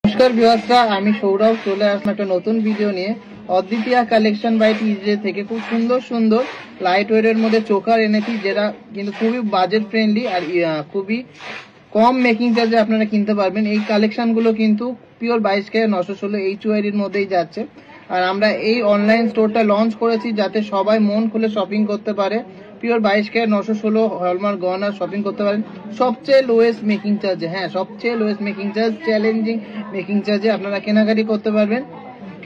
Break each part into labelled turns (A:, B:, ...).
A: নমস্কার ভিউয়ার্সরা, আমি সৌরভ চলে আসলাম একটা নতুন ভিডিও নিয়ে। অদ্বিতীয়া কালেকশন বাই টিজে থেকে খুব সুন্দর সুন্দর লাইট ওয়েটের মধ্যে চোকার এনেছি, যেটা কিন্তু খুবই বাজেট ফ্রেন্ডলি আর খুবই কম মেকিং চার্জে আপনারা কিনতে পারবেন। এই কালেকশনগুলো কিন্তু পিওর 22K 916 HYD-র মধ্যেই যাচ্ছে। আর আমরা এই অনলাইন স্টোরটা লঞ্চ করেছি যাতে সবাই মন খুলে শপিং করতে পারে। পিওর 22K 916 হলমার্ক গহনা শপিং করতে পারেন সবচেয়ে লোয়েস্ট মেকিং চার্জে। হ্যাঁ, সবচেয়ে lowest making charge, challenging making চার্জে আপনারা কেনাকাটি করতে পারবেন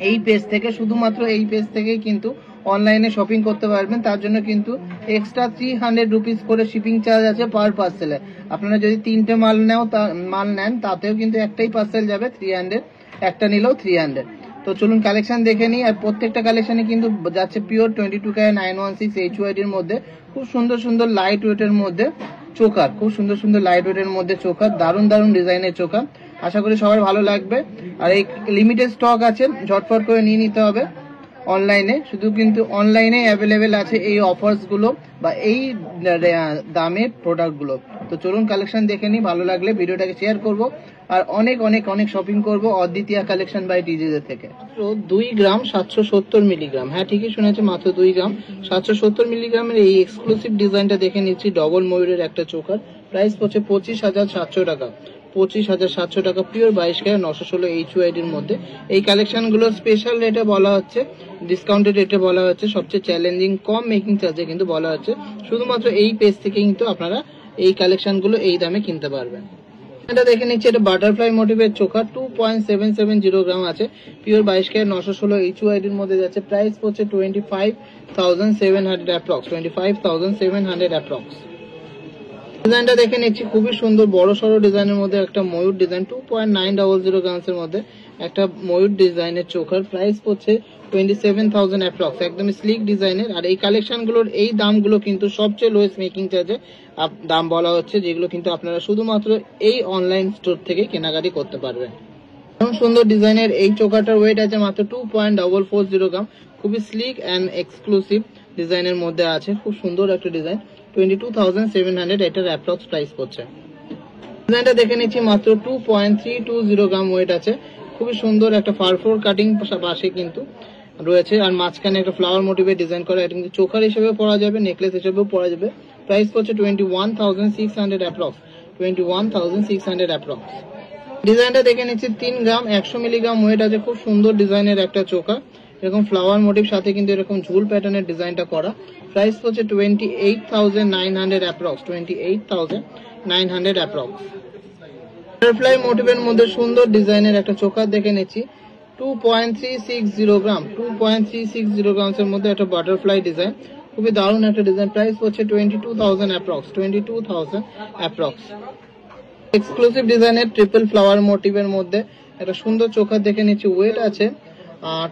A: এই পেজ থেকে। শুধুমাত্র এই পেজ থেকেই কিন্তু অনলাইনে শপিং করতে পারবেন। তার জন্য কিন্তু এক্সট্রা 300 রুপিস করে শিপিং চার্জ আছে পার পার্সেলে। আপনারা যদি 3টে মাল নেন তাতেও কিন্তু একটাই পার্সেল যাবে 300, একটা নিলেও 300। তো চলুন কালেকশন দেখে নিই। আর প্রত্যেকটা কালেকশনে কিন্তু যাচ্ছে পিওর 22K 916 HYD-র মধ্যে খুব সুন্দর সুন্দর লাইট ওয়েটের মধ্যে চোকার, খুব সুন্দর সুন্দর লাইট ওয়েটের মধ্যে চোকার, দারুণ দারুণ ডিজাইনের চোকার। আশা করি সবার ভালো লাগবে। আর এই লিমিটেড স্টক আছে, ঝটপট করে নিয়ে নিতে হবে অনলাইনে। শুধু কিন্তু অনলাইনে অ্যাভেলেবেল আছে এই অফার্স গুলো বা এই দামের প্রোডাক্ট গুলো। তো চলুন কালেকশন দেখে নিই, ভালো লাগলে ভিডিওটাকে শেয়ার করব আর অনেক অনেক অনেক শপিং করব অদ্বিতীয়া কালেকশন বাই টিজে থেকে। তো 2 গ্রাম 770 মিলিগ্রাম, হ্যাঁ ঠিকই শুনেছে, মাত্র 2 গ্রাম 770 মিলিগ্রামের এই এক্সক্লুসিভ ডিজাইনটা দেখে নিচ্ছি। ডবল ময়ূরের একটা চোকার, প্রাইস পড়ছে 25,700 টাকা। 25,700 টাকা পিওর 22K 916 HYD-র মধ্যে। এই কালেকশন গুলো স্পেশাল রেটে বলা হচ্ছে, ডিসকাউন্টেড রেটে বলা হচ্ছে, সবচেয়ে চ্যালেঞ্জিং কম মেকিং চার্জে কিন্তু বলা হচ্ছে। শুধুমাত্র এই পেজ থেকে কিন্তু আপনারা এই কালেকশন গুলো এই দামে কিনতে পারবেন। এটা দেখে নিচ্ছি, এটা বাটারফ্লাই মোটিভের চোখা, 2.770 গ্রাম আছে, পিওর 22K 916 HYD-র মধ্যে যাচ্ছে। প্রাইস পড়ছে 25,700 অ্যাপ্রক্স, 25,700 অ্যাপ্রক্স। ডিজাইনটা দেখে নিচ্ছি, খুবই সুন্দর বড় সড়ো ডিজাইনের মধ্যে একটা ময়ূর ডিজাইন, 2.900 গ্রামসের মধ্যে একটা ময়ূর ডিজাইনের চোখার। প্রাইস পড়ছে 27,000 অ্যাপ্রক্স, একদম স্লিক ডিজাইনের। আর এই কালেকশন গুলোর এই দামগুলো কিন্তু সবচেয়ে লোয়েস্ট মেকিং চার্জে দাম বলা হচ্ছে, যেগুলো কিন্তু আপনারা শুধুমাত্র এই অনলাইন স্টোর থেকে কেনাকাটি করতে পারবেন। সুন্দর ডিজাইনের এই চোখাটার ওয়েট আছে মাত্র 2.440 গ্রাম, খুবই স্লিক অ্যান্ড এক্সক্লুসিভ ডিজাইনের মধ্যে আছে। খুব সুন্দর একটা ডিজাইন, 22,700 এটার অ্যাপ্রক্স প্রাইস পড়ছে। ডিজাইনটা দেখে নিচ্ছি, মাত্র 2.320 গ্রাম ওয়েট আছে। খুবই সুন্দর একটা ফারফোর কাটিং পাশে কিন্তু রয়েছে, আর মাঝখানে একটা ফ্লাওয়ার মোটিভের ডিজাইন করা। এটা কিন্তু চোখার হিসেবেও পরা যাবে, নেকলেস হিসেবেও পরা যাবে। প্রাইস পড়ছে 21,600 অ্যাপ্রক্স, 21,600 অ্যাপ্রক্স। ডিজাইনটা দেখে নিচ্ছি, 3 গ্রাম 100 মিলিগ্রাম ওয়েট আছে। খুব সুন্দর ডিজাইনের একটা চোখা, এরকম ফ্লাওয়ার মোটিভ সাথে কিন্তু এরকম ঝুল প্যাটার্নের ডিজাইনটা করা। প্রাইস পড়ছে 28,900 অ্যাপ্রক্স, 28,900 অ্যাপ্রক্স। বাটারফ্লাই মোটিভের মধ্যে সুন্দর ডিজাইনের একটা চোখা দেখে নিচ্ছি, 2.360 গ্রাম, 2.360 গ্রামসের মধ্যে একটা বাটারফ্লাই ডিজাইন, খুবই দারুণ একটা ডিজাইন। প্রাইস পড়ছে 22,000 অ্যাপ্রক্স, 22,000 অ্যাপ্রক্স। এক্সক্লুসিভ ডিজাইনের ট্রিপল ফ্লাওয়ার মোটিভের মধ্যে একটা সুন্দর চোখা দেখে নিচ্ছি, ওয়েট আছে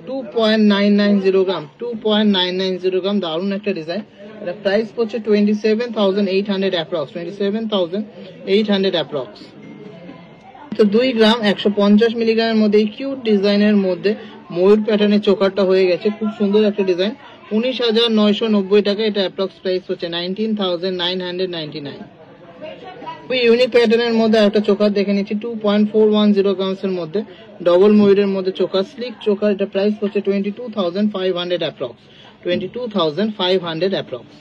A: 2.990 গ্রাম, 2.990 গ্রাম, দারুণ একটা ডিজাইন। এটা প্রাইস পড়ছে 27,800 অ্যাপ্রক্স, 27,800 অ্যাপ্রক্স। তো 2 গ্রাম 150 মিলিগ্রামের মধ্যে এই কিউট ডিজাইনের মধ্যে ময়ূর প্যাটার্নের চোকারটা হয়ে গেছে। খুব সুন্দর একটা ডিজাইন, 19,990 টাকা এটা অ্যাপ্রক্স প্রাইস হচ্ছে 19,999। খুবই ইউনিক প্যাটার্নের মধ্যে একটা চোকার দেখে নিচ্ছি, 2.410 গ্রামসের মধ্যে ডবল ময়ূরের মধ্যে চোকার, স্লিক চোকার। এটা প্রাইস হচ্ছে 22,500 অ্যাপ্রক্স, 22,500 অ্যাপ্রক্স।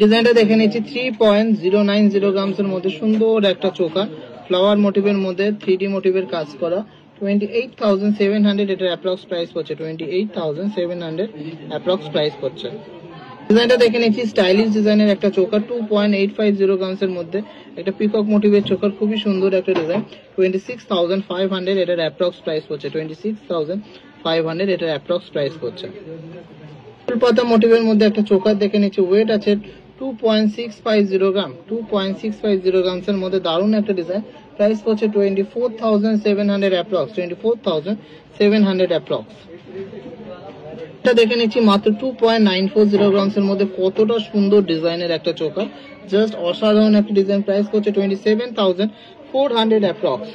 A: ডিজাইনটা দেখে নিচ্ছি, 3.090 গ্রামসের মধ্যে সুন্দর একটা চোকার, ফ্লাওয়ার মোটিভের মধ্যে 3D মোটিভের কাজ করা, 28,700 এটার অ্যাপ্রক্স প্রাইস পড়ছে, 28,700 অ্যাপ্রক্স প্রাইস পড়ছে। ডিজাইনটা দেখে নিচ্ছি, স্টাইলিশ ডিজাইনের একটা চোকার, 2.850 গ্রামসের মধ্যে একটা পিকক মোটিভের চোকার, খুবই সুন্দর একটা ডিজাইন, 26,500 এটার অ্যাপ্রক্স প্রাইস পড়ছে, 26,500 এটার অ্যাপ্রক্স প্রাইস পড়ছে। ফুলপাতা মোটিভের মধ্যে একটা চোকার দেখে নিচ্ছি, ওয়েট আছে 2.650 গ্রাম, 2.650 গ্রামসের মধ্যে দারুণ একটা ডিজাইন। প্রাইস পড়ছে 24,700 অ্যাপ্রক্স, 24,700 অ্যাপ্রক্স। এটা দেখে নিচ্ছি, মাত্র 2.940 গ্রামসের মধ্যে কতটা সুন্দর ডিজাইনের একটা চোকার, জাস্ট অসাধারণ একটা ডিজাইন। প্রাইস পড়ছে 27,400 অ্যাপ্রক্স।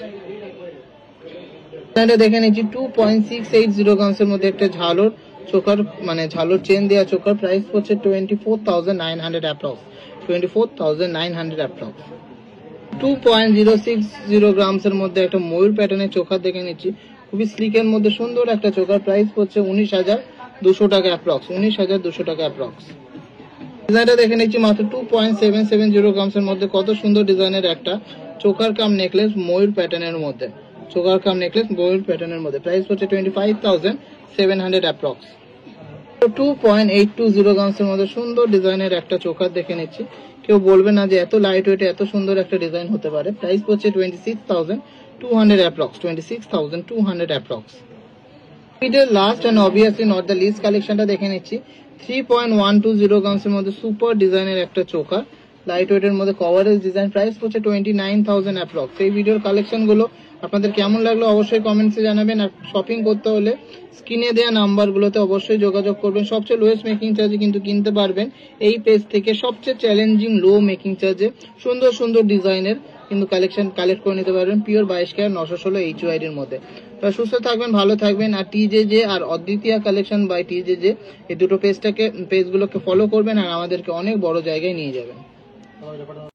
A: এটা দেখে নিচ্ছি, 2.680 গ্রামসের মধ্যে একটা ঝালর চোকার, মানে ঝালর চেন দেওয়া চোকার। প্রাইস পড়ছে 24,900 অ্যাপ্রক্স, 24,900 অ্যাপ্রক্স। 2.060 গ্রামস এর মধ্যে একটা ময়ূর প্যাটার্নের চোকার দেখে নিচ্ছি, খুবই স্লিকের মধ্যে সুন্দর একটা চোকার। প্রাইস পড়ছে 19,200 টাকা অ্যাপ্রক্স, 19,200 টাকা অ্যাপ্রক্স। ডিজাইনটা দেখে নিচ্ছি মাত্র 2.770 গ্রামস এর মধ্যে কত সুন্দর ডিজাইনের একটা চোকার কাম নেকলেস ময়ূর প্যাটার্নের মধ্যে, চোকার কাম নেকলেস ময়ূর প্যাটার্নের মধ্যে। প্রাইস হচ্ছে 25,700 অ্যাপ্রক্স। 2.820 গ্রামস এর মধ্যে সুন্দর ডিজাইনের একটা চোকার দেখে নিচ্ছি, কেউ বলবে না যে এত লাইট ওয়েটে এত সুন্দর একটা ডিজাইন হতে পারে। প্রাইস হচ্ছে 26,200 approx, 26,200 approx. Last and obviously not the least কালেকশনটা দেখে নিচ্ছি। 3.120 গ্রামস এর মধ্যে সুপার ডিজাইনের একটা চোকার, লাইট ওয়েটের মধ্যে কভারেজ ডিজাইন। প্রাইস হচ্ছে 29,000 অ্যাপ্রক্স। এই ভিডিওর কালেকশন গুলো আপনাদের কেমন লাগলো অবশ্যই কমেন্টসে জানাবেন। আর শপিং করতে হলে স্ক্রিনে দেওয়া নাম্বারগুলোতে অবশ্যই যোগাযোগ করবেন। সবচেয়ে লোয়েস্ট মেকিং চার্জে কিন্তু কিনতে পারবেন এই পেজ থেকে, সবচেয়ে চ্যালেঞ্জিং লো মেকিং চার্জে সুন্দর সুন্দর ডিজাইনের কিন্তু কালেকশন কালেক্ট করে নিতে পারবেন পিওর 22 ক্যারেট 916 HYD এর মধ্যে। তো সুস্থ থাকবেন, ভালো থাকবেন। আর TJJ আর অদ্বিতীয়া কালেকশন বাই TJJ এই দুটো পেজগুলোকে ফলো করবেন আর আমাদেরকে অনেক বড় জায়গায় নিয়ে যাবেন।